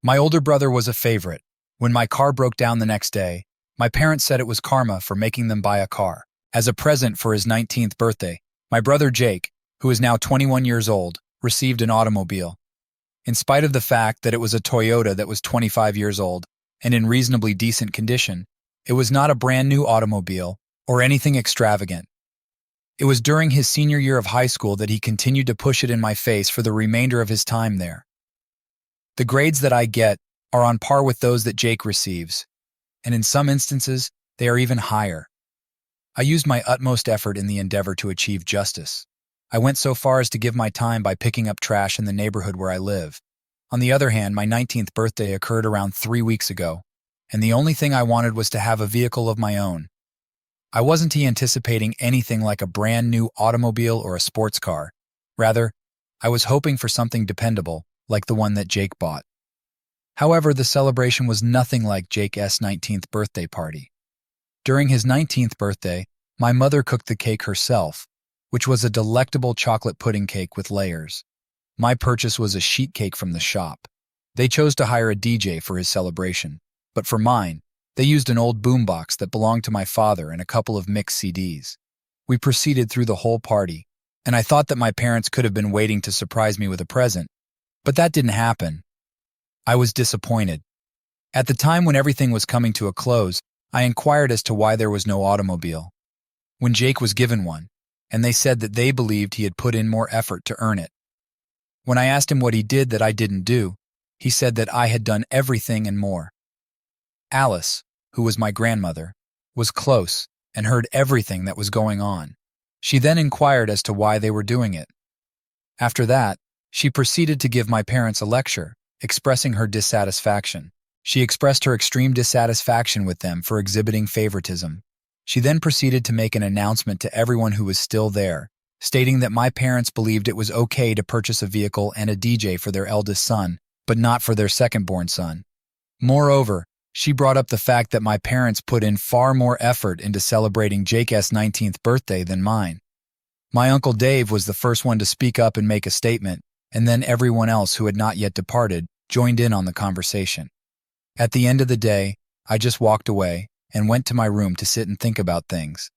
My older brother was a favorite. When my car broke down the next day, my parents said it was karma for making them buy a car. As a present for his 19th birthday, my brother Jake, who is now 21 years old, received an automobile. In spite of the fact that it was a Toyota that was 25 years old and in reasonably decent condition, it was not a brand new automobile or anything extravagant. It was during his senior year of high school that he continued to push it in my face for the remainder of his time there. The grades that I get are on par with those that Jake receives, and in some instances, they are even higher. I used my utmost effort in the endeavor to achieve justice. I went so far as to give my time by picking up trash in the neighborhood where I live. On the other hand, my 19th birthday occurred around 3 weeks ago, and the only thing I wanted was to have a vehicle of my own. I wasn't anticipating anything like a brand new automobile or a sports car. Rather, I was hoping for something dependable, like the one that Jake bought. However, the celebration was nothing like Jake's 19th birthday party. During his 19th birthday, my mother cooked the cake herself, which was a delectable chocolate pudding cake with layers. My purchase was a sheet cake from the shop. They chose to hire a DJ for his celebration, but for mine, they used an old boombox that belonged to my father and a couple of mixed CDs. We proceeded through the whole party, and I thought that my parents could have been waiting to surprise me with a present, but that didn't happen. I was disappointed. At the time when everything was coming to a close, I inquired as to why there was no automobile, when Jake was given one, and they said that they believed he had put in more effort to earn it. When I asked him what he did that I didn't do, he said that I had done everything and more. Alice, who was my grandmother, was close and heard everything that was going on. She then inquired as to why they were doing it. After that, she proceeded to give my parents a lecture, expressing her dissatisfaction. She expressed her extreme dissatisfaction with them for exhibiting favoritism. She then proceeded to make an announcement to everyone who was still there, stating that my parents believed it was okay to purchase a vehicle and a DJ for their eldest son, but not for their second-born son. Moreover, she brought up the fact that my parents put in far more effort into celebrating Jake's 19th birthday than mine. My Uncle Dave was the first one to speak up and make a statement, and then everyone else who had not yet departed joined in on the conversation. At the end of the day, I just walked away and went to my room to sit and think about things.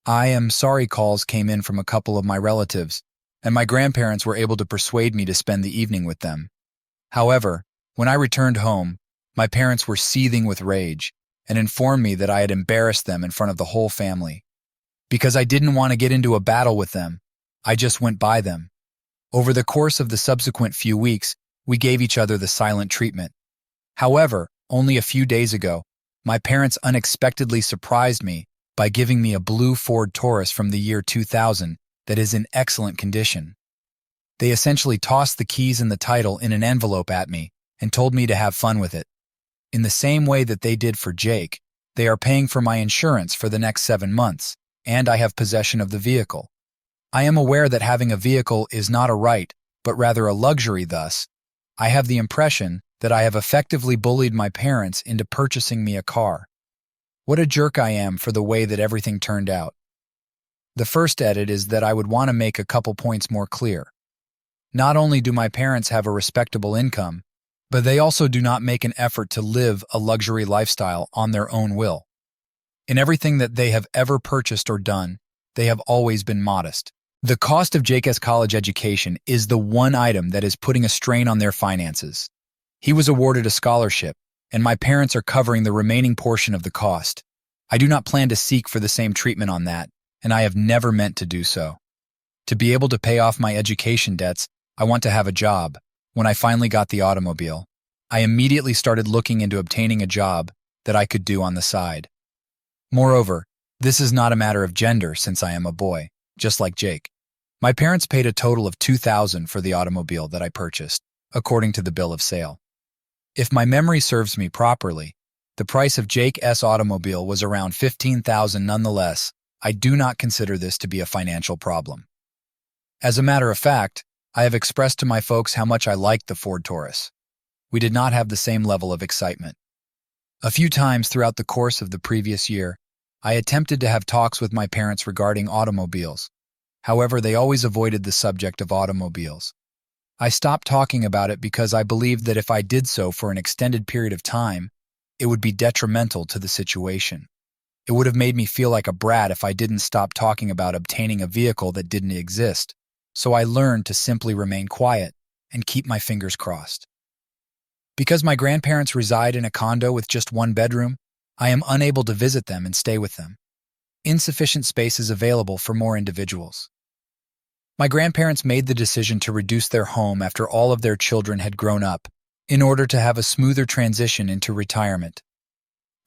I am sorry calls came in from a couple of my relatives, and my grandparents were able to persuade me to spend the evening with them. However, when I returned home, my parents were seething with rage and informed me that I had embarrassed them in front of the whole family. Because I didn't want to get into a battle with them, I just went by them. Over the course of the subsequent few weeks, we gave each other the silent treatment. However, only a few days ago, my parents unexpectedly surprised me by giving me a blue Ford Taurus from the year 2000 that is in excellent condition. They essentially tossed the keys and the title in an envelope at me and told me to have fun with it. In the same way that they did for Jake, they are paying for my insurance for the next 7 months, and I have possession of the vehicle. I am aware that having a vehicle is not a right, but rather a luxury. Thus, I have the impression that I have effectively bullied my parents into purchasing me a car. What a jerk I am for the way that everything turned out. The first edit is that I would want to make a couple points more clear. Not only do my parents have a respectable income, but they also do not make an effort to live a luxury lifestyle on their own will. In everything that they have ever purchased or done, they have always been modest. The cost of Jake's college education is the one item that is putting a strain on their finances. He was awarded a scholarship, and my parents are covering the remaining portion of the cost. I do not plan to seek for the same treatment on that, and I have never meant to do so. To be able to pay off my education debts, I want to have a job. When I finally got the automobile, I immediately started looking into obtaining a job that I could do on the side. Moreover, this is not a matter of gender since I am a boy, just like Jake. My parents paid a total of $2,000 for the automobile that I purchased, according to the bill of sale. If my memory serves me properly, the price of Jake's automobile was around $15,000. Nonetheless, I do not consider this to be a financial problem. As a matter of fact, I have expressed to my folks how much I liked the Ford Taurus. We did not have the same level of excitement. A few times throughout the course of the previous year, I attempted to have talks with my parents regarding automobiles. However, they always avoided the subject of automobiles. I stopped talking about it because I believed that if I did so for an extended period of time, it would be detrimental to the situation. It would have made me feel like a brat if I didn't stop talking about obtaining a vehicle that didn't exist, so I learned to simply remain quiet and keep my fingers crossed. Because my grandparents reside in a condo with just one bedroom, I am unable to visit them and stay with them. Insufficient space is available for more individuals. My grandparents made the decision to reduce their home after all of their children had grown up, in order to have a smoother transition into retirement.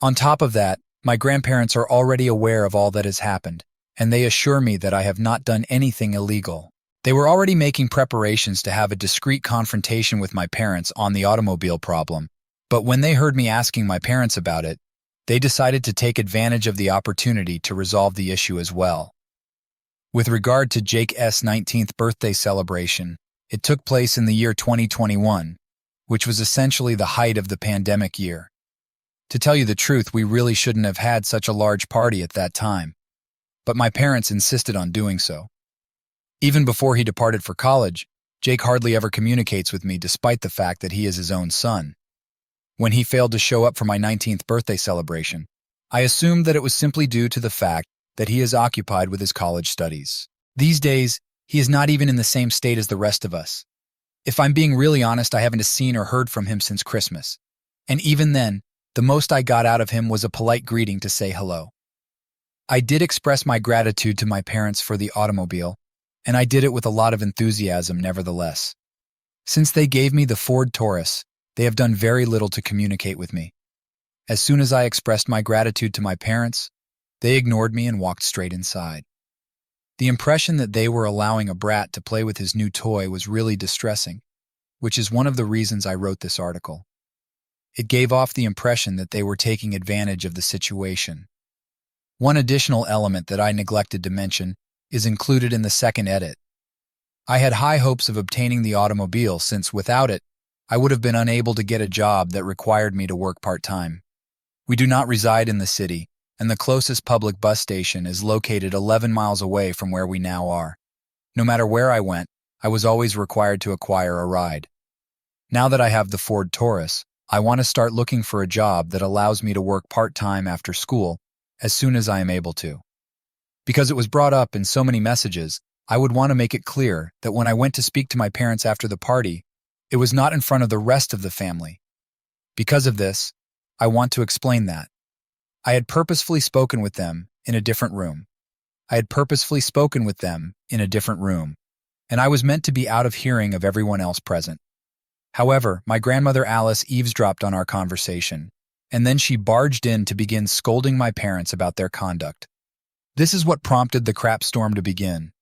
On top of that, my grandparents are already aware of all that has happened, and they assure me that I have not done anything illegal. They were already making preparations to have a discreet confrontation with my parents on the automobile problem, but when they heard me asking my parents about it, they decided to take advantage of the opportunity to resolve the issue as well. With regard to Jake's 19th birthday celebration, it took place in the year 2021, which was essentially the height of the pandemic year. To tell you the truth, we really shouldn't have had such a large party at that time, but my parents insisted on doing so. Even before he departed for college, Jake hardly ever communicates with me despite the fact that he is his own son. When he failed to show up for my 19th birthday celebration, I assumed that it was simply due to the fact that he is occupied with his college studies. These days, he is not even in the same state as the rest of us. If I'm being really honest, I haven't seen or heard from him since Christmas. And even then, the most I got out of him was a polite greeting to say hello. I did express my gratitude to my parents for the automobile, and I did it with a lot of enthusiasm nevertheless. Since they gave me the Ford Taurus, they have done very little to communicate with me. As soon as I expressed my gratitude to my parents, they ignored me and walked straight inside. The impression that they were allowing a brat to play with his new toy was really distressing, which is one of the reasons I wrote this article. It gave off the impression that they were taking advantage of the situation. One additional element that I neglected to mention is included in the second edit. I had high hopes of obtaining the automobile since without it, I would have been unable to get a job that required me to work part-time. We do not reside in the city, and the closest public bus station is located 11 miles away from where we now are. No matter where I went, I was always required to acquire a ride. Now that I have the Ford Taurus, I want to start looking for a job that allows me to work part-time after school as soon as I am able to. Because it was brought up in so many messages, I would want to make it clear that when I went to speak to my parents after the party, it was not in front of the rest of the family. Because of this, I want to explain that. I had purposefully spoken with them in a different room. And I was meant to be out of hearing of everyone else present. However, my grandmother Alice eavesdropped on our conversation, and then she barged in to begin scolding my parents about their conduct. This is what prompted the crap storm to begin.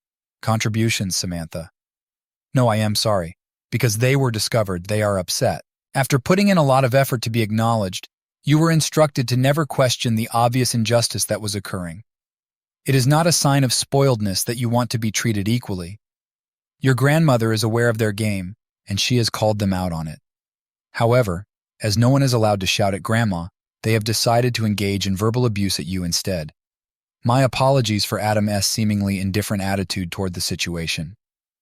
Contributions, Samantha. No, I am sorry. Because they were discovered, they are upset. After putting in a lot of effort to be acknowledged, you were instructed to never question the obvious injustice that was occurring. It is not a sign of spoiledness that you want to be treated equally. Your grandmother is aware of their game, and she has called them out on it. However, as no one is allowed to shout at Grandma, they have decided to engage in verbal abuse at you instead. My apologies for Adam's seemingly indifferent attitude toward the situation.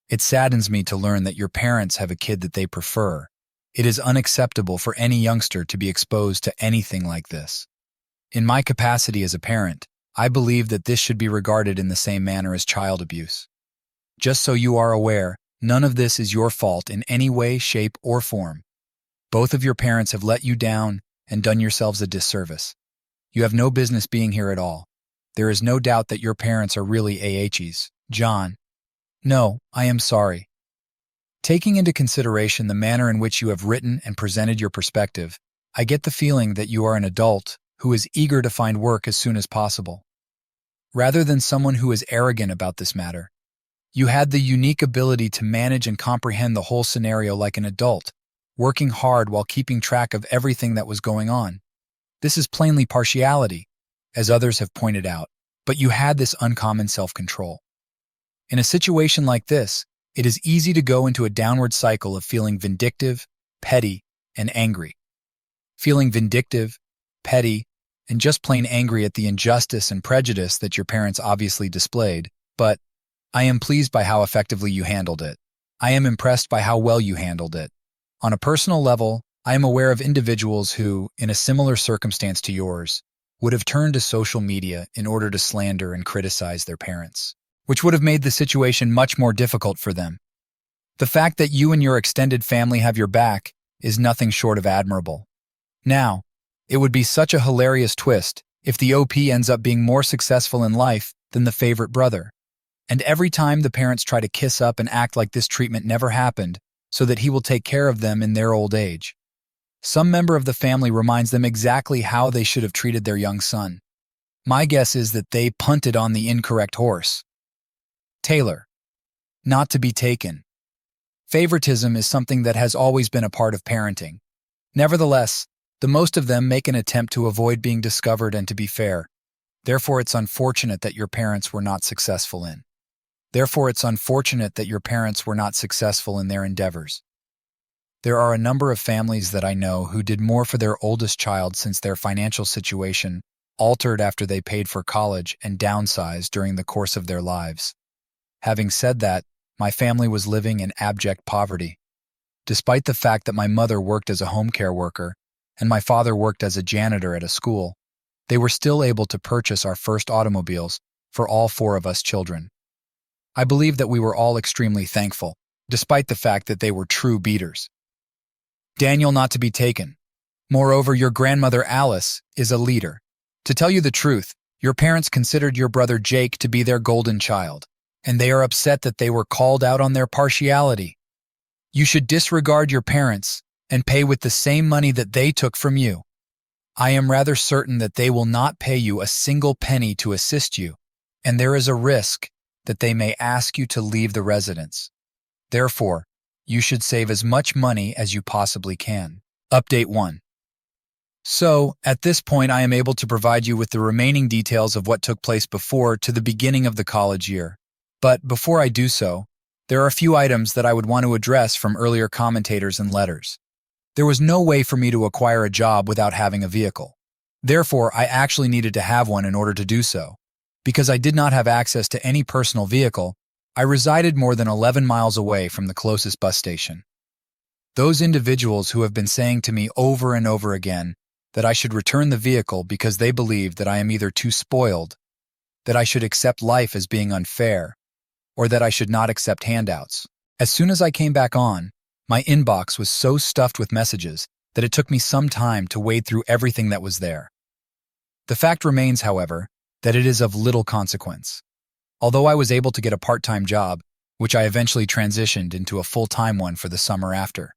It saddens me to learn that your parents have a kid that they prefer. It is unacceptable for any youngster to be exposed to anything like this. In my capacity as a parent, I believe that this should be regarded in the same manner as child abuse. Just so you are aware, none of this is your fault in any way, shape, or form. Both of your parents have let you down and done yourselves a disservice. You have no business being here at all. There is no doubt that your parents are really AHs. John. No, I am sorry. Taking into consideration the manner in which you have written and presented your perspective, I get the feeling that you are an adult who is eager to find work as soon as possible. Rather than someone who is arrogant about this matter, you had the unique ability to manage and comprehend the whole scenario like an adult, working hard while keeping track of everything that was going on. This is plainly partiality, as others have pointed out, but you had this uncommon self-control. In a situation like this, it is easy to go into a downward cycle of feeling vindictive, petty, and angry. Feeling vindictive, petty, and just plain angry at the injustice and prejudice that your parents obviously displayed, but I am pleased by how effectively you handled it. I am impressed by how well you handled it. On a personal level, I am aware of individuals who, in a similar circumstance to yours, would have turned to social media in order to slander and criticize their parents, which would have made the situation much more difficult for them. The fact that you and your extended family have your back is nothing short of admirable. Now, it would be such a hilarious twist if the OP ends up being more successful in life than the favorite brother. And every time the parents try to kiss up and act like this treatment never happened so that he will take care of them in their old age. Some member of the family reminds them exactly how they should have treated their young son. My guess is that they punted on the incorrect horse. Taylor. Not to be taken. Favoritism is something that has always been a part of parenting. Nevertheless, the most of them make an attempt to avoid being discovered and to be fair. Therefore, it's unfortunate that your parents were not successful in. Their endeavors. There are a number of families that I know who did more for their oldest child since their financial situation altered after they paid for college and downsized during the course of their lives. Having said that, my family was living in abject poverty. Despite the fact that my mother worked as a home care worker and my father worked as a janitor at a school, they were still able to purchase our first automobiles for all 4 of us children. I believe that we were all extremely thankful, despite the fact that they were true beaters. Daniel, not to be taken. Moreover, your grandmother Alice is a leader. To tell you the truth, your parents considered your brother Jake to be their golden child, and they are upset that they were called out on their partiality. You should disregard your parents and pay with the same money that they took from you. I am rather certain that they will not pay you a single penny to assist you, and there is a risk that they may ask you to leave the residence. Therefore, you should save as much money as you possibly can. Update 1. So, at this point I am able to provide you with the remaining details of what took place before to the beginning of the college year. But before I do so, there are a few items that I would want to address from earlier commentators and letters. There was no way for me to acquire a job without having a vehicle. Therefore, I actually needed to have one in order to do so. Because I did not have access to any personal vehicle, I resided more than 11 miles away from the closest bus station. Those individuals who have been saying to me over and over again that I should return the vehicle because they believe that I am either too spoiled, that I should accept life as being unfair, or that I should not accept handouts. As soon as I came back on, my inbox was so stuffed with messages that it took me some time to wade through everything that was there. The fact remains, however, that it is of little consequence. Although I was able to get a part-time job, which I eventually transitioned into a full-time one for the summer after.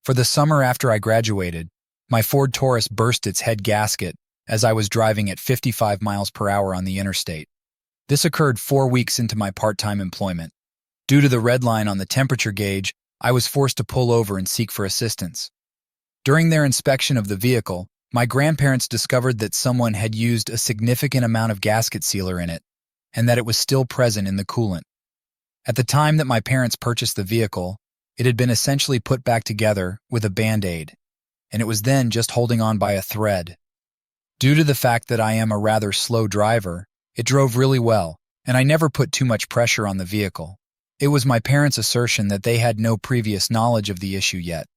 For the summer after I graduated, my Ford Taurus burst its head gasket as I was driving at 55 miles per hour on the interstate. This occurred 4 weeks into my part-time employment. Due to the red line on the temperature gauge, I was forced to pull over and seek for assistance. During their inspection of the vehicle, my grandparents discovered that someone had used a significant amount of gasket sealer in it, and that it was still present in the coolant. At the time that my parents purchased the vehicle, it had been essentially put back together with a Band-Aid, and it was then just holding on by a thread. Due to the fact that I am a rather slow driver, it drove really well, and I never put too much pressure on the vehicle. It was my parents' assertion that they had no previous knowledge of the issue yet.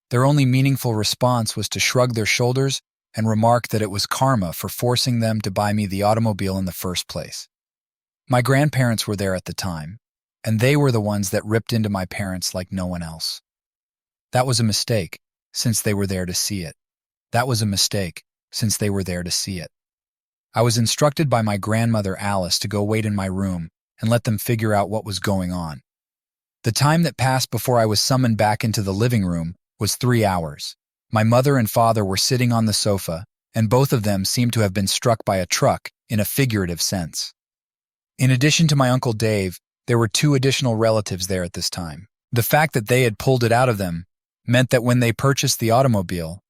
Their only meaningful response was to shrug their shoulders and remark that it was karma for forcing them to buy me the automobile in the first place. My grandparents were there at the time, and they were the ones that ripped into my parents like no one else. That was a mistake, since they were there to see it. I was instructed by my grandmother Alice to go wait in my room and let them figure out what was going on. The time that passed before I was summoned back into the living room was 3 hours. My mother and father were sitting on the sofa, and both of them seemed to have been struck by a truck in a figurative sense. In addition to my Uncle Dave, there were 2 additional relatives there at this time. The fact that they had pulled it out of them meant that when they purchased the automobile,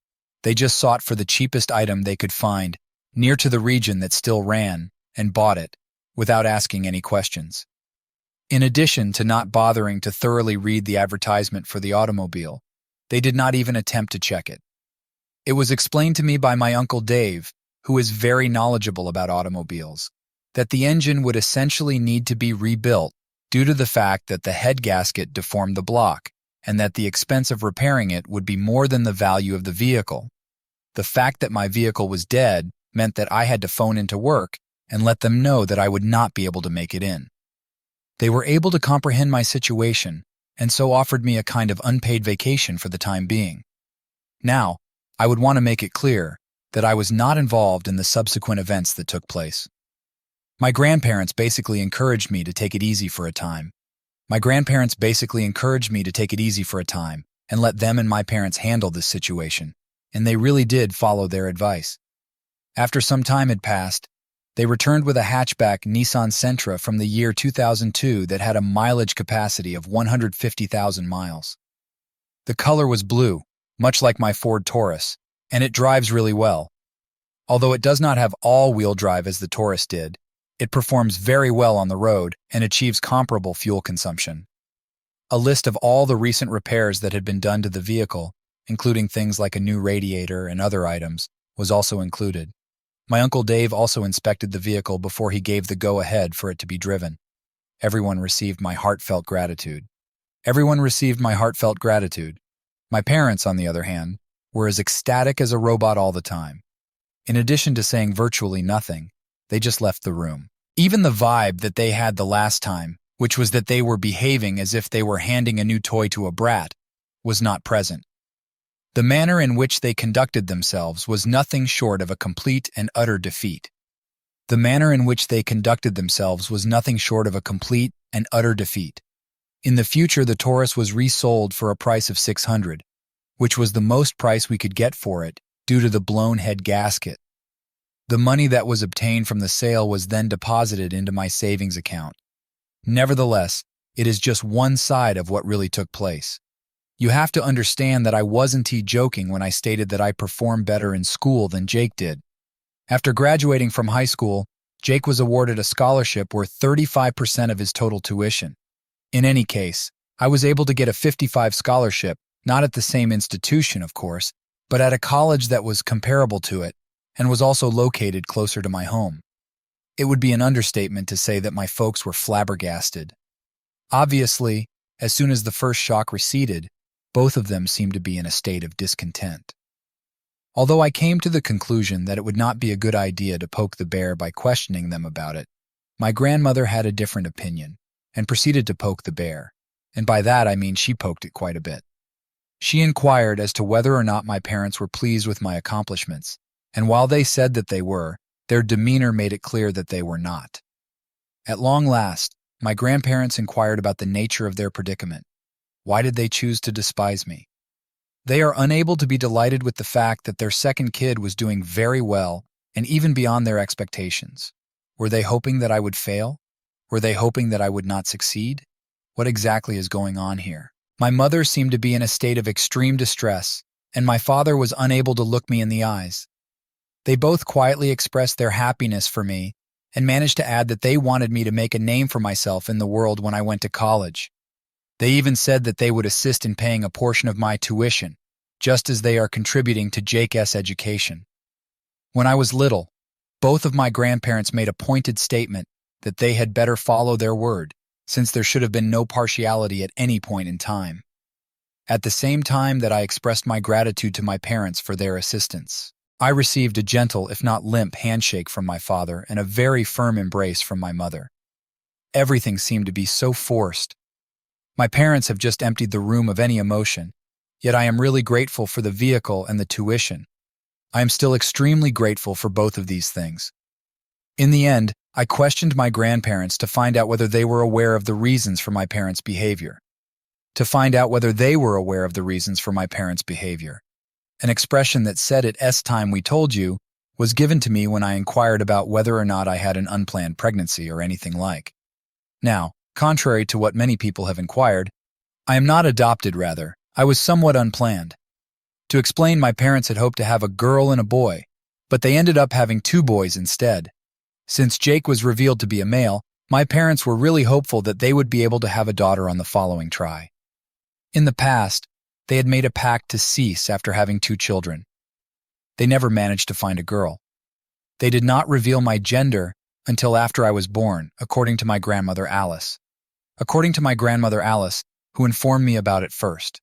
they just sought for the cheapest item they could find near to the region that still ran and bought it without asking any questions. In addition to not bothering to thoroughly read the advertisement for the automobile, they did not even attempt to check it. It was explained to me by my Uncle Dave, who is very knowledgeable about automobiles, that the engine would essentially need to be rebuilt due to the fact that the head gasket deformed the block and that the expense of repairing it would be more than the value of the vehicle. The fact that my vehicle was dead meant that I had to phone into work and let them know that I would not be able to make it in. They were able to comprehend my situation and so offered me a kind of unpaid vacation for the time being. Now, I would want to make it clear that I was not involved in the subsequent events that took place. My grandparents basically encouraged me to take it easy for a time. and let them and my parents handle this situation, and they really did follow their advice. After some time had passed, they returned with a hatchback Nissan Sentra from the year 2002 that had a mileage capacity of 150,000 miles. The color was blue, much like my Ford Taurus, and it drives really well. Although it does not have all-wheel drive as the Taurus did, it performs very well on the road and achieves comparable fuel consumption. A list of all the recent repairs that had been done to the vehicle, including things like a new radiator and other items, was also included. My Uncle Dave also inspected the vehicle before he gave the go-ahead for it to be driven. Everyone received my heartfelt gratitude. My parents, on the other hand, were as ecstatic as a robot all the time. In addition to saying virtually nothing, they just left the room. Even the vibe that they had the last time, which was that they were behaving as if they were handing a new toy to a brat, was not present. The manner in which they conducted themselves was nothing short of a complete and utter defeat. In the future, the Taurus was resold for a price of $600, which was the most price we could get for it due to the blown head gasket. The money that was obtained from the sale was then deposited into my savings account. Nevertheless, it is just one side of what really took place. You have to understand that I wasn't joking when I stated that I performed better in school than Jake did. After graduating from high school, Jake was awarded a scholarship worth 35% of his total tuition. In any case, I was able to get a 55 scholarship, not at the same institution, of course, but at a college that was comparable to it and was also located closer to my home. It would be an understatement to say that my folks were flabbergasted. Obviously, as soon as the first shock receded, both of them seemed to be in a state of discontent. Although I came to the conclusion that it would not be a good idea to poke the bear by questioning them about it, my grandmother had a different opinion and proceeded to poke the bear, and by that I mean she poked it quite a bit. She inquired as to whether or not my parents were pleased with my accomplishments, and while they said that they were, their demeanor made it clear that they were not. At long last, my grandparents inquired about the nature of their predicament. Why did they choose to despise me? They are unable to be delighted with the fact that their second kid was doing very well and even beyond their expectations. Were they hoping that I would fail? Were they hoping that I would not succeed? What exactly is going on here? My mother seemed to be in a state of extreme distress, and my father was unable to look me in the eyes. They both quietly expressed their happiness for me and managed to add that they wanted me to make a name for myself in the world when I went to college. They even said that they would assist in paying a portion of my tuition, just as they are contributing to Jake's education. When I was little, both of my grandparents made a pointed statement that they had better follow their word, since there should have been no partiality at any point in time. At the same time that I expressed my gratitude to my parents for their assistance, I received a gentle, if not limp, handshake from my father and a very firm embrace from my mother. Everything seemed to be so forced. My parents have just emptied the room of any emotion, yet I am really grateful for the vehicle and the tuition. I am still extremely grateful for both of these things. In the end, I questioned my grandparents to find out whether they were aware of the reasons for my parents' behavior. An expression that said at time we told you was given to me when I inquired about whether or not I had an unplanned pregnancy or anything like. Now, contrary to what many people have inquired, I am not adopted, rather. I was somewhat unplanned. To explain, my parents had hoped to have a girl and a boy, but they ended up having 2 boys instead. Since Jake was revealed to be a male, my parents were really hopeful that they would be able to have a daughter on the following try. In the past, they had made a pact to cease after having 2 children. They never managed to find a girl. They did not reveal my gender until after I was born, according to my grandmother Alice. according to my grandmother Alice, who informed me about it first.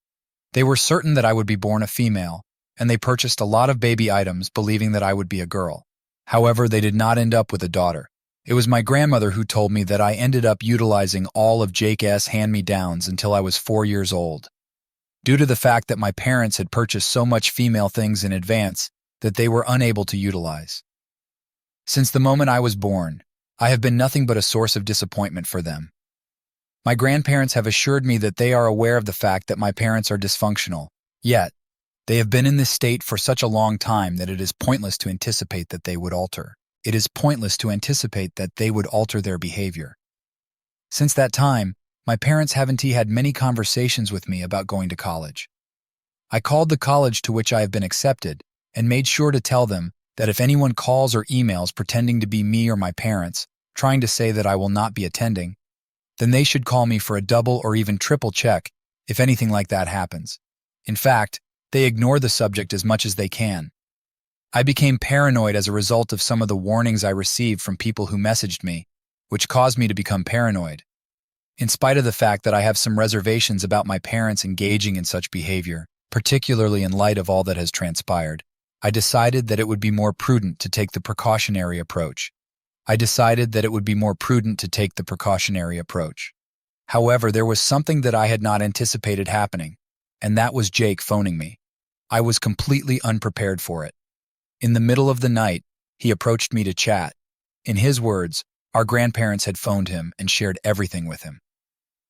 They were certain that I would be born a female, and they purchased a lot of baby items believing that I would be a girl. However, they did not end up with a daughter. It was my grandmother who told me that I ended up utilizing all of Jake's hand-me-downs until I was 4 years old, due to the fact that my parents had purchased so much female things in advance that they were unable to utilize. Since the moment I was born, I have been nothing but a source of disappointment for them. My grandparents have assured me that they are aware of the fact that my parents are dysfunctional, yet they have been in this state for such a long time that it is pointless to anticipate that they would alter. It is pointless to anticipate that they would alter their behavior. Since that time, my parents haven't had many conversations with me about going to college. I called the college to which I have been accepted and made sure to tell them that if anyone calls or emails pretending to be me or my parents, trying to say that I will not be attending, then they should call me for a double or even triple check if anything like that happens. In fact, they ignore the subject as much as they can. I became paranoid as a result of some of the warnings I received from people who messaged me, which caused me to become paranoid. In spite of the fact that I have some reservations about my parents engaging in such behavior, particularly in light of all that has transpired, I decided that it would be more prudent to take the precautionary approach. However, there was something that I had not anticipated happening, and that was Jake phoning me. I was completely unprepared for it. In the middle of the night, he approached me to chat. In his words, our grandparents had phoned him and shared everything with him.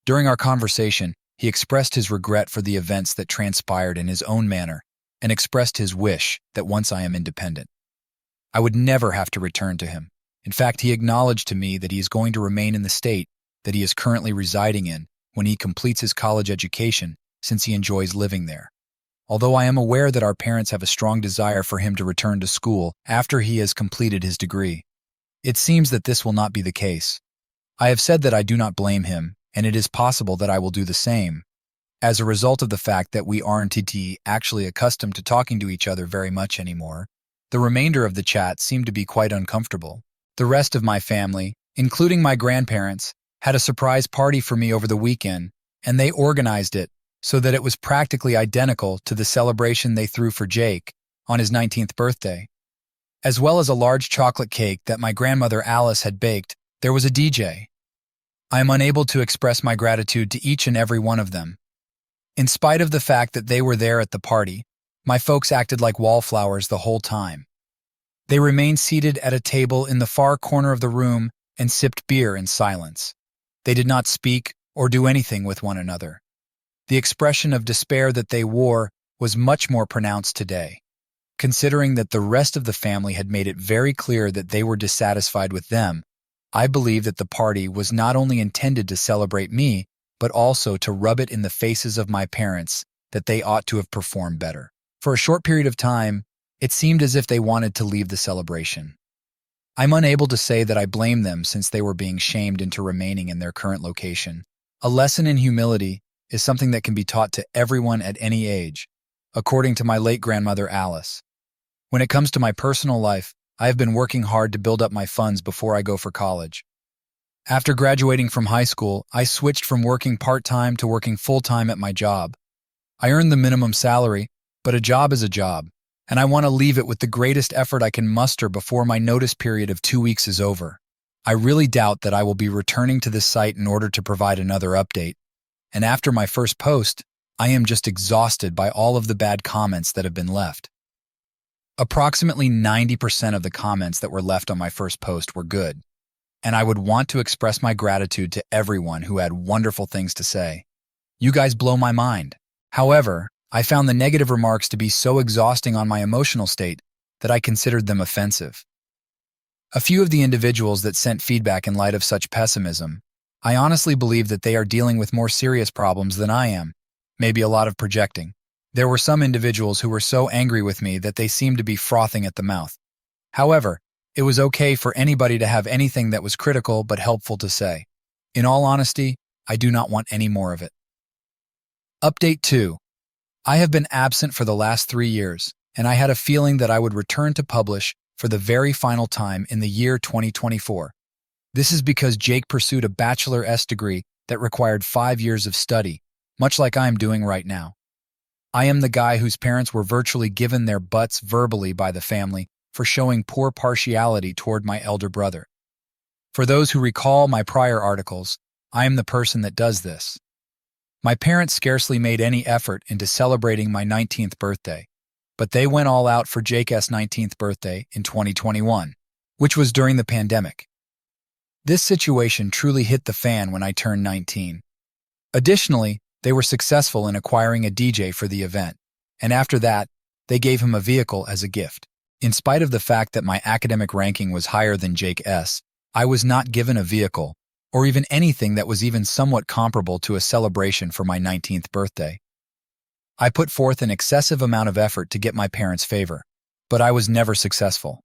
During our conversation, he expressed his regret for the events that transpired in his own manner and expressed his wish that once I am independent, I would never have to return to him. In fact, he acknowledged to me that he is going to remain in the state that he is currently residing in when he completes his college education, since he enjoys living there. Although I am aware that our parents have a strong desire for him to return to school after he has completed his degree, it seems that this will not be the case. I have said that I do not blame him, and it is possible that I will do the same, as a result of the fact that we aren't actually accustomed to talking to each other very much anymore. The remainder of the chat seemed to be quite uncomfortable. The rest of my family, including my grandparents, had a surprise party for me over the weekend, and they organized it so that it was practically identical to the celebration they threw for Jake on his 19th birthday. As well as a large chocolate cake that my grandmother Alice had baked, there was a DJ. I am unable to express my gratitude to each and every one of them. In spite of the fact that they were there at the party, my folks acted like wallflowers the whole time. They remained seated at a table in the far corner of the room and sipped beer in silence. They did not speak or do anything with one another. The expression of despair that they wore was much more pronounced today, considering that the rest of the family had made it very clear that they were dissatisfied with them. I believe that the party was not only intended to celebrate me, but also to rub it in the faces of my parents that they ought to have performed better. For a short period of time, it seemed as if they wanted to leave the celebration. I'm unable to say that I blame them since they were being shamed into remaining in their current location. A lesson in humility is something that can be taught to everyone at any age, according to my late grandmother Alice. When it comes to my personal life, I have been working hard to build up my funds before I go for college. After graduating from high school, I switched from working part-time to working full-time at my job. I earned the minimum salary, but a job is a job, and I want to leave it with the greatest effort I can muster before my notice period of 2 weeks is over. I really doubt that I will be returning to this site in order to provide another update, and after my first post, I am just exhausted by all of the bad comments that have been left. Approximately 90% of the comments that were left on my first post were good, and I would want to express my gratitude to everyone who had wonderful things to say. You guys blow my mind. However, I found the negative remarks to be so exhausting on my emotional state that I considered them offensive. A few of the individuals that sent feedback in light of such pessimism, I honestly believe that they are dealing with more serious problems than I am, maybe a lot of projecting. There were some individuals who were so angry with me that they seemed to be frothing at the mouth. However, it was okay for anybody to have anything that was critical but helpful to say. In all honesty, I do not want any more of it. Update 2. I have been absent for the last 3 years, and I had a feeling that I would return to publish for the very final time in the year 2024. This is because Jake pursued a bachelor's degree that required 5 years of study, much like I am doing right now. I am the guy whose parents were virtually given their butts verbally by the family for showing poor partiality toward my elder brother. For those who recall my prior articles, I am the person that does this. My parents scarcely made any effort into celebrating my 19th birthday, but they went all out for Jake's 19th birthday in 2021, which was during the pandemic. This situation truly hit the fan when I turned 19. Additionally, they were successful in acquiring a DJ for the event, and after that, they gave him a vehicle as a gift. In spite of the fact that my academic ranking was higher than Jake's, I was not given a vehicle, or even anything that was even somewhat comparable to a celebration for my 19th birthday. I put forth an excessive amount of effort to get my parents' favor, but I was never successful.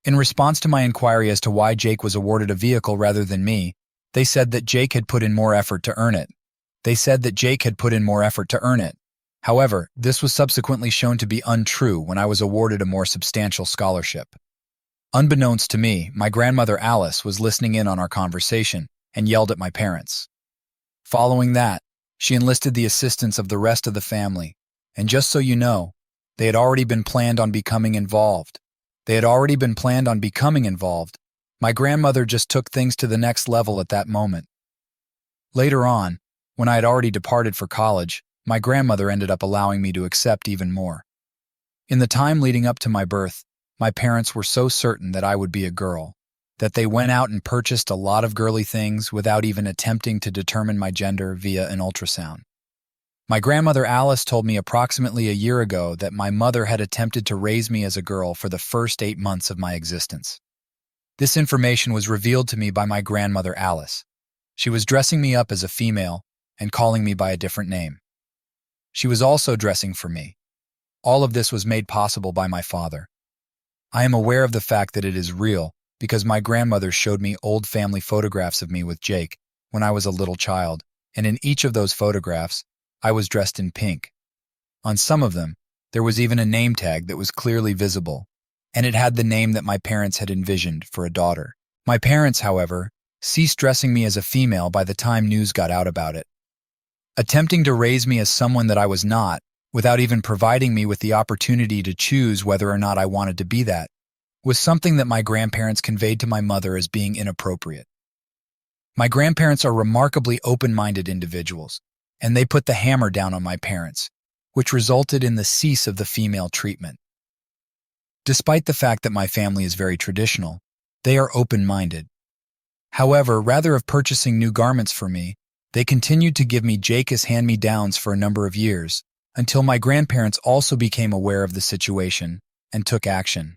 In response to my inquiry as to why Jake was awarded a vehicle rather than me, they said that Jake had put in more effort to earn it. However, this was subsequently shown to be untrue when I was awarded a more substantial scholarship. Unbeknownst to me, my grandmother Alice was listening in on our conversation and yelled at my parents. Following that, she enlisted the assistance of the rest of the family, and just so you know, they had already been planned on becoming involved. My grandmother just took things to the next level at that moment. Later on, when I had already departed for college, my grandmother ended up allowing me to accept even more. In the time leading up to my birth, my parents were so certain that I would be a girl, that they went out and purchased a lot of girly things without even attempting to determine my gender via an ultrasound. My grandmother Alice told me approximately a year ago that my mother had attempted to raise me as a girl for the first 8 months of my existence. This information was revealed to me by my grandmother Alice. She was dressing me up as a female and calling me by a different name. She was also dressing for me. All of this was made possible by my father. I am aware of the fact that it is real because my grandmother showed me old family photographs of me with Jake when I was a little child, and in each of those photographs, I was dressed in pink. On some of them, there was even a name tag that was clearly visible, and it had the name that my parents had envisioned for a daughter. My parents, however, ceased dressing me as a female by the time news got out about it. Attempting to raise me as someone that I was not, without even providing me with the opportunity to choose whether or not I wanted to be that, was something that my grandparents conveyed to my mother as being inappropriate. My grandparents are remarkably open-minded individuals, and they put the hammer down on my parents, which resulted in the cease of the female treatment. Despite the fact that my family is very traditional, they are open-minded. However, rather of purchasing new garments for me, they continued to give me Jake as hand-me-downs for a number of years, until my grandparents also became aware of the situation and took action.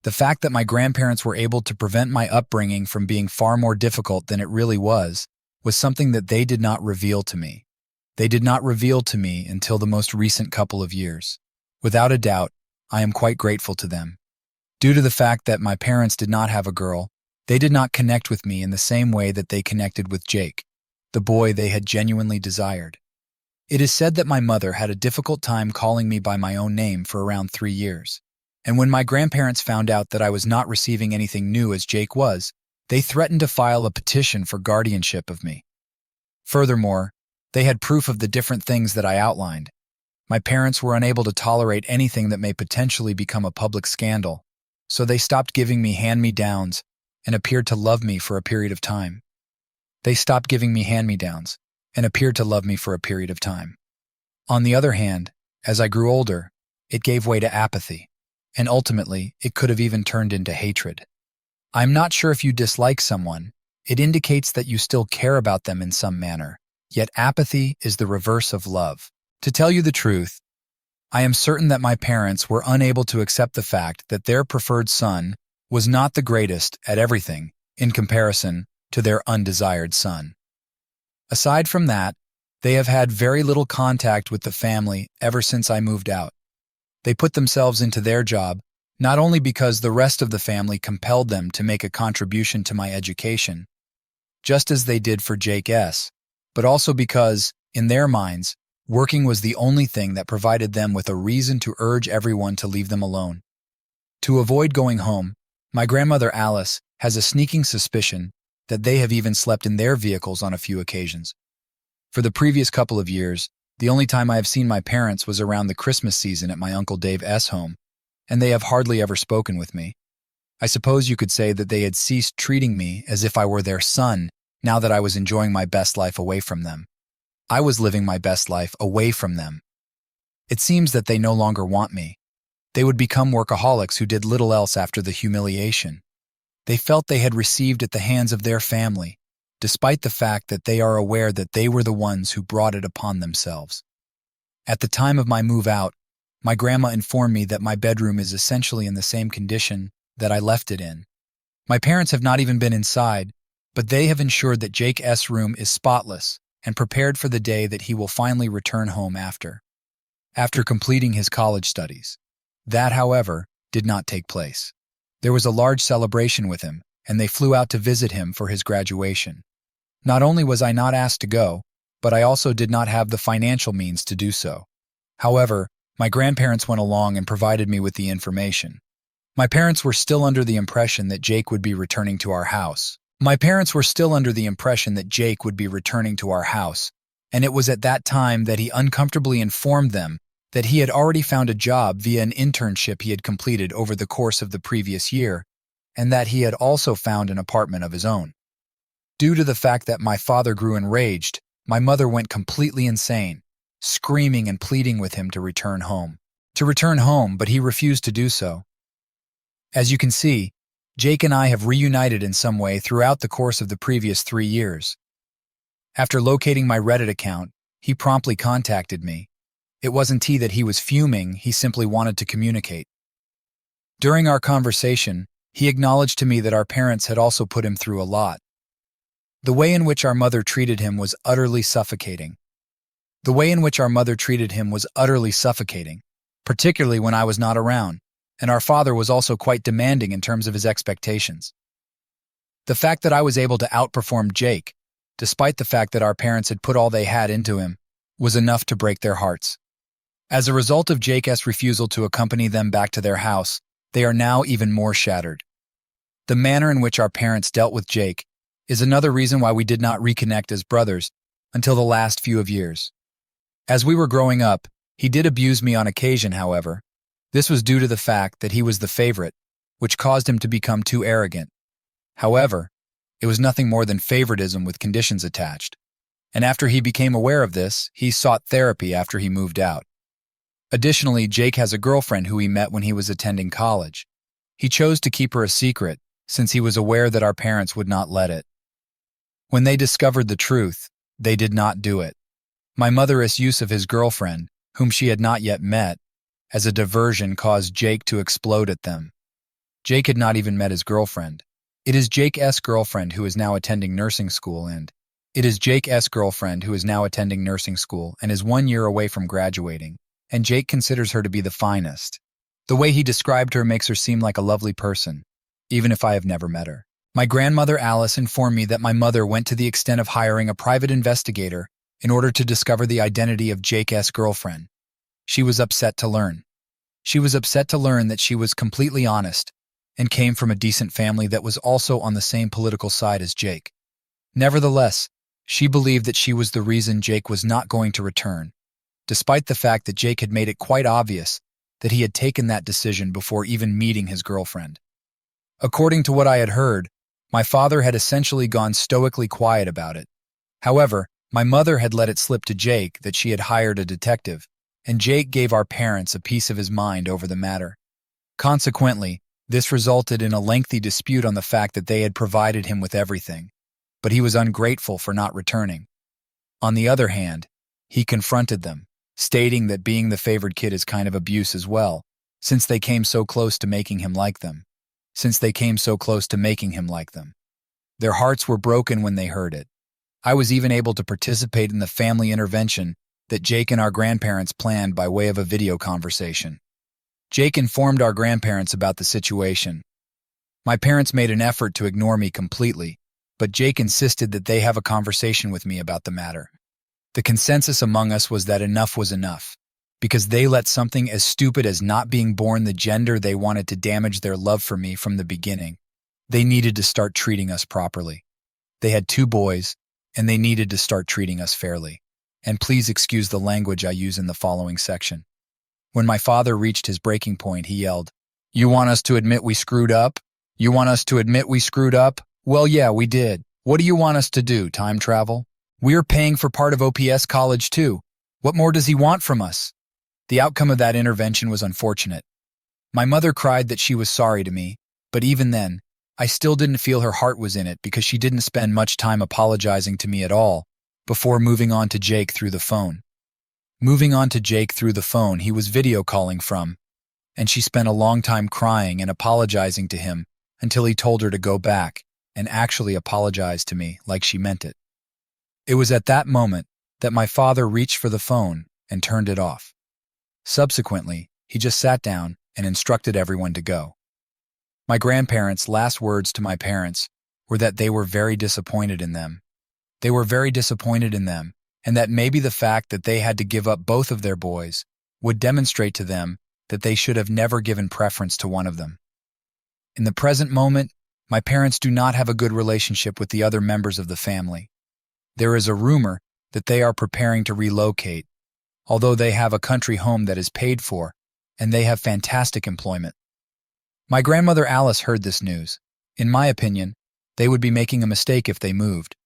The fact that my grandparents were able to prevent my upbringing from being far more difficult than it really was something that they did not reveal to me. They did not reveal to me until the most recent couple of years. Without a doubt, I am quite grateful to them. Due to the fact that my parents did not have a girl, they did not connect with me in the same way that they connected with Jake, the boy they had genuinely desired. It is said that my mother had a difficult time calling me by my own name for around 3 years. And when my grandparents found out that I was not receiving anything new as Jake was, they threatened to file a petition for guardianship of me. Furthermore, they had proof of the different things that I outlined. My parents were unable to tolerate anything that may potentially become a public scandal, so they stopped giving me hand-me-downs and appeared to love me for a period of time. On the other hand, as I grew older, it gave way to apathy, and ultimately, it could have even turned into hatred. I'm not sure if you dislike someone, it indicates that you still care about them in some manner, yet apathy is the reverse of love. To tell you the truth, I am certain that my parents were unable to accept the fact that their preferred son was not the greatest at everything in comparison to their undesired son. Aside from that, they have had very little contact with the family ever since I moved out. They put themselves into their job, not only because the rest of the family compelled them to make a contribution to my education, just as they did for Jake S., but also because, in their minds, working was the only thing that provided them with a reason to urge everyone to leave them alone. To avoid going home, my grandmother Alice has a sneaking suspicion that they have even slept in their vehicles on a few occasions. For the previous couple of years, the only time I have seen my parents was around the Christmas season at my Uncle Dave's home, and they have hardly ever spoken with me. I suppose you could say that they had ceased treating me as if I were their son now that I was enjoying my best life away from them. I was living my best life away from them. It seems that they no longer want me. They would become workaholics who did little else after the humiliation they felt they had received at the hands of their family, despite the fact that they are aware that they were the ones who brought it upon themselves. At the time of my move out, my grandma informed me that my bedroom is essentially in the same condition that I left it in. My parents have not even been inside, but they have ensured that Jake's room is spotless and prepared for the day that he will finally return home after completing his college studies. That, however, did not take place. There was a large celebration with him, and they flew out to visit him for his graduation. Not only was I not asked to go, but I also did not have the financial means to do so. However, my grandparents went along and provided me with the information. My parents were still under the impression that Jake would be returning to our house. And it was at that time that he uncomfortably informed them that he had already found a job via an internship he had completed over the course of the previous year, and that he had also found an apartment of his own. Due to the fact that my father grew enraged, my mother went completely insane, screaming and pleading with him to return home. But he refused to do so. As you can see, Jake and I have reunited in some way throughout the course of the previous 3 years. After locating my Reddit account, he promptly contacted me. It wasn't that he was fuming, he simply wanted to communicate. During our conversation, he acknowledged to me that our parents had also put him through a lot. The way in which our mother treated him was utterly suffocating. Particularly when I was not around, and our father was also quite demanding in terms of his expectations. The fact that I was able to outperform Jake, despite the fact that our parents had put all they had into him, was enough to break their hearts. As a result of Jake's refusal to accompany them back to their house, they are now even more shattered. The manner in which our parents dealt with Jake is another reason why we did not reconnect as brothers until the last few years. As we were growing up, he did abuse me on occasion, however. This was due to the fact that he was the favorite, which caused him to become too arrogant. However, it was nothing more than favoritism with conditions attached. And after he became aware of this, he sought therapy after he moved out. Additionally, Jake has a girlfriend who he met when he was attending college. He chose to keep her a secret since he was aware that our parents would not let it. When they discovered the truth, they did not do it. My mother's use of his girlfriend, whom she had not yet met, as a diversion caused Jake to explode at them. Jake had not even met his girlfriend. It is Jake's girlfriend who is now attending nursing school and is 1 year away from graduating, and Jake considers her to be the finest. The way he described her makes her seem like a lovely person, even if I have never met her. My grandmother Alice informed me that my mother went to the extent of hiring a private investigator in order to discover the identity of Jake's girlfriend. She was upset to learn that she was completely honest and came from a decent family that was also on the same political side as Jake. Nevertheless, she believed that she was the reason Jake was not going to return, despite the fact that Jake had made it quite obvious that he had taken that decision before even meeting his girlfriend. According to what I had heard, my father had essentially gone stoically quiet about it. However, my mother had let it slip to Jake that she had hired a detective, and Jake gave our parents a piece of his mind over the matter. Consequently, this resulted in a lengthy dispute on the fact that they had provided him with everything, but he was ungrateful for not returning. On the other hand, he confronted them, stating that being the favored kid is kind of abuse as well, since they came so close to making him like them. Their hearts were broken when they heard it. I was even able to participate in the family intervention that Jake and our grandparents planned by way of a video conversation. Jake informed our grandparents about the situation. My parents made an effort to ignore me completely, but Jake insisted that they have a conversation with me about the matter. The consensus among us was that enough was enough, because they let something as stupid as not being born the gender they wanted to damage their love for me from the beginning. They needed to start treating us properly. They had 2 boys, and they needed to start treating us fairly. And please excuse the language I use in the following section. When my father reached his breaking point, he yelled, "You want us to admit we screwed up? You want us to admit we screwed up? Well, yeah, we did. What do you want us to do, time travel? We're paying for part of OPS college too. What more does he want from us?" The outcome of that intervention was unfortunate. My mother cried that she was sorry to me, but even then, I still didn't feel her heart was in it because she didn't spend much time apologizing to me at all before moving on to Jake through the phone. He was video calling from, and she spent a long time crying and apologizing to him until he told her to go back and actually apologize to me like she meant it. It was at that moment that my father reached for the phone and turned it off. Subsequently, he just sat down and instructed everyone to go. My grandparents' last words to my parents were that they were very disappointed in them. And that maybe the fact that they had to give up both of their boys would demonstrate to them that they should have never given preference to one of them. In the present moment, my parents do not have a good relationship with the other members of the family. There is a rumor that they are preparing to relocate, although they have a country home that is paid for, and they have fantastic employment. My grandmother Alice heard this news. In my opinion, they would be making a mistake if they moved.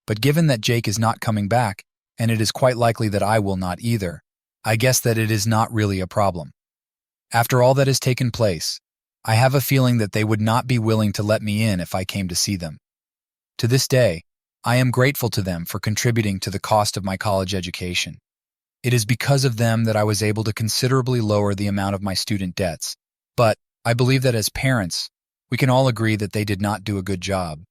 But given that Jake is not coming back, and it is quite likely that I will not either, I guess that it is not really a problem. After all that has taken place, I have a feeling that they would not be willing to let me in if I came to see them. To this day, I am grateful to them for contributing to the cost of my college education. It is because of them that I was able to considerably lower the amount of my student debts. But I believe that as parents, we can all agree that they did not do a good job.